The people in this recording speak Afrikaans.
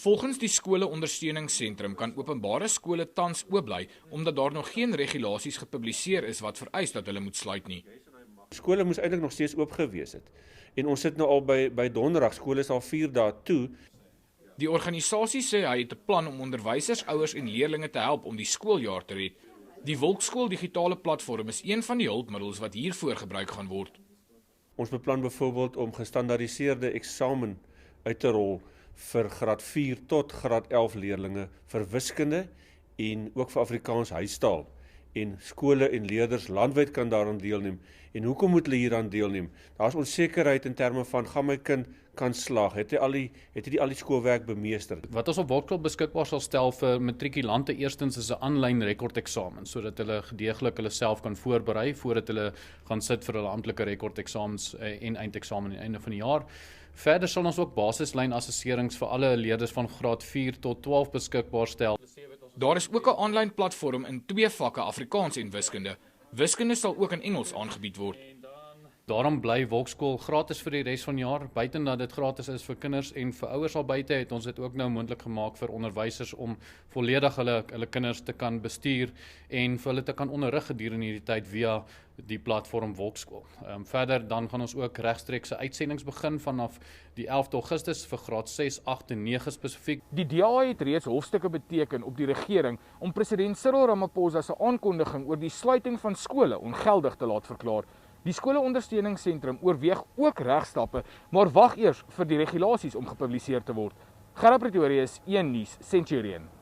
Volgens die skole-ondersteuningssentrum kan openbare skole tans oop bly omdat daar nog geen regulasies gepubliseer is wat vereis dat hulle moet sluit nie. Skole moes eintlik nog steeds oop gewees het. En ons sit nou al by donderdag, skole is al 4 dae toe. Die organisasie sê hy het 'n plan om onderwysers, ouers en leerders te help om die skooljaar te red. Die Volksskool digitale platform is een van die hulpmiddels wat hiervoor gebruik gaan word. Ons beplan byvoorbeeld om gestandaardiseerde eksamen uit te rol vir graad 4 tot graad 11 leerders vir wiskunde en ook vir Afrikaans huistaal. En skole en leerders landwyd kan daaraan deelneem. En hoekom moet hulle hieraan deelneem? Daar's onsekerheid in terme van, gaan my kind kan slaag? Het hy al die skoolwerk bemeester? Wat ons op Volksskool beskikbaar sal stel vir matrikulante eerstens is 'n aanlyn rekordeksamen, sodat hulle gedeeglik hulle self kan voorberei voordat hulle gaan sit vir hulle amptelike rekordeksamens en eindeksamen aan die einde van die jaar. Verder sal ons ook basislyn assesserings vir alle leerders van graad 4 tot 12 beskikbaar stel. Daar is ook 'n aanlyn platform in 2 vakke Afrikaans en wiskunde. Wiskunde sal ook in Engels aangebied word. Daarom bly Volksskool gratis vir die res van die jaar. Buiten dat dit gratis is vir kinders en vir ouers al buite, het ons dit ook nou moontlik gemaak vir onderwysers om volledig hulle kinders te kan bestuur en vir hulle te kan onderrig gedurende hierdie tyd via die platform Volksskool. Verder dan gaan ons ook regstreekse uitsendings begin vanaf die 11de Augustus vir graad 6, 8 en 9 spesifiek. Die DA het reeds hofstukke beteken op die regering om president Cyril Ramaphosa se aankondiging oor die sluiting van skole ongeldig te laat verklaar. Die skole-ondersteuningssentrum oorweeg ook regstappe, maar wag eers vir die regulasies om gepubliseer te word. Gerard Pretorius, 1 Nuus, Centurion.